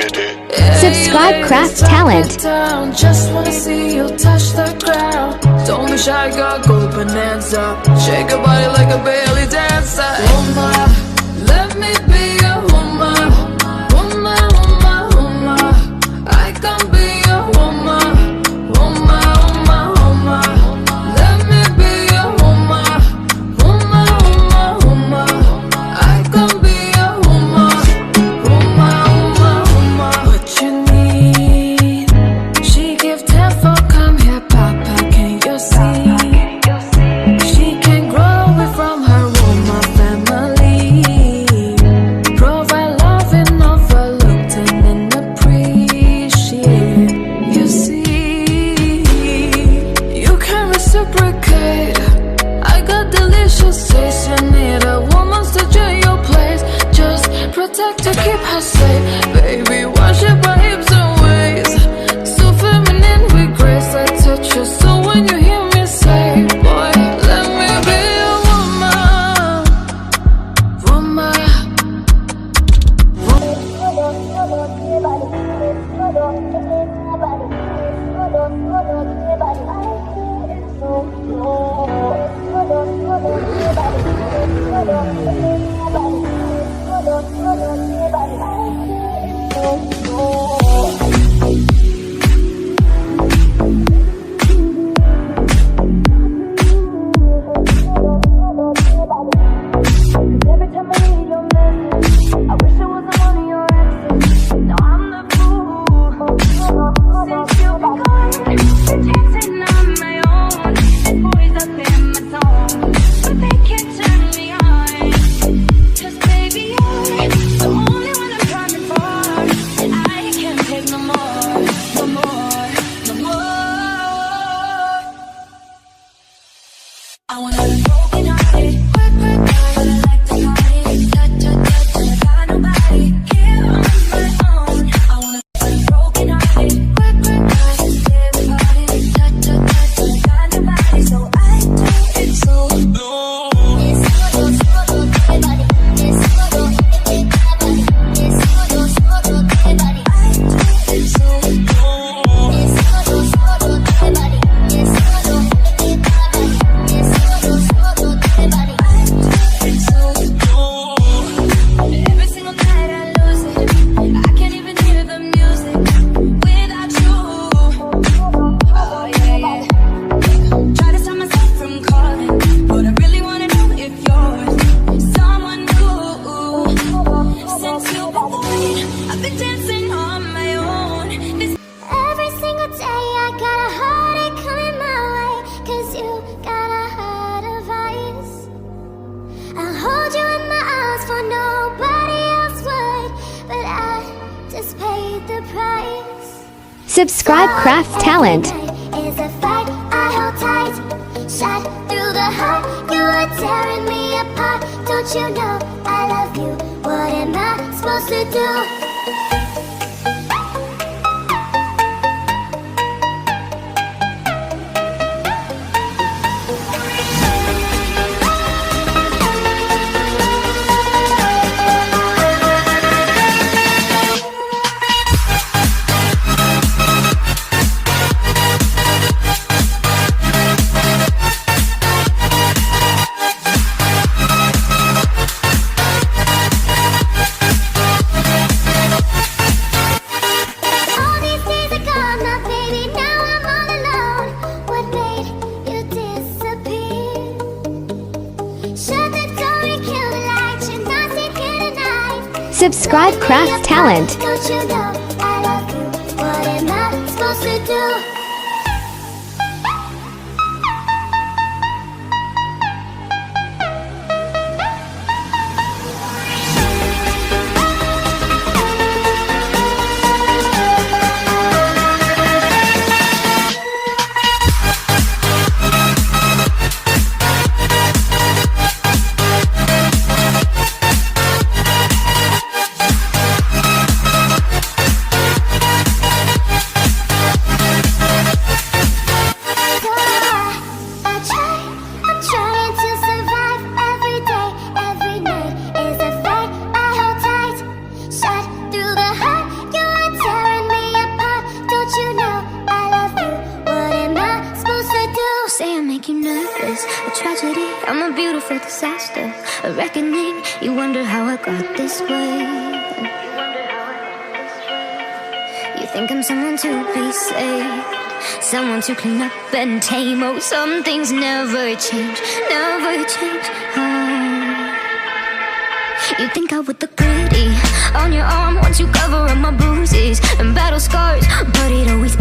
Subscribe Craft Talent. Just wanna see you touch the ground. Don't be shy, girl, go bonanza. Shake your body like a belly dancer. Woman, let me be your woman. Woman, woman, woman. I can be your woman. Woman, woman, woman. Let me be your woman. Woman, woman, woman. I can be your woman. Woman, woman, woman. What you need? She give 10 for come here, Papa. Can you see? She can grow it from her woman family. Provide love and overlooked and appreciate. You see, you can reciprocate. I got delicious taste. You need a woman to join your place. Just protect her, keep her safe. Baby, worship her hips and waist. So feminine with grace. I touch your soul when you hear me say, boy, let me be a woman. Woman. Every time I read your message, I wish I wasn't one of your exes. Now I'm the fool. Since you've been gone, been dancing on my own. And boys up in my zone, but they can't turn me on. 'Cause baby, you're the only one I'm running for. And I can't take no more, no more, no more. I wanna be broken hearted, work, work, but I like to party. Touch, touch, touch, and I got nobody here on my own. I wanna be broken hearted, work, work, but everybody. Touch, touch, touch, and I got nobody, so I do it so. Every single night I lose it. I can't even hear the music without you. Oh yeah, yeah. Try to stop myself from calling, but I really wanna know if you're someone new. Since you've been gone, I've been dancing on my own. Every single day I got a heartache coming my way. 'Cause you got a heart of ice. I'll hold you in my arms for nobody else would. But I just paid the price. Subscribe Craft Talent. Is a fight I hold tight. Shot through the heart, you are tearing me apart. Don't you know I love you? What am I supposed to do? All these days are gone now, baby. Now I'm all alone. What made you disappear? Shut the door and kill the light. You're not sitting here tonight. Subscribe Craft Talent. Don't you know I love you? What am I supposed to do? I'm a beautiful disaster, a reckoning. You wonder how I got this way. You think I'm someone to be saved, someone to clean up and tame. Oh, some things never change, never change. Oh. You think I would look pretty on your arm once you cover up my bruises and battle scars, but it always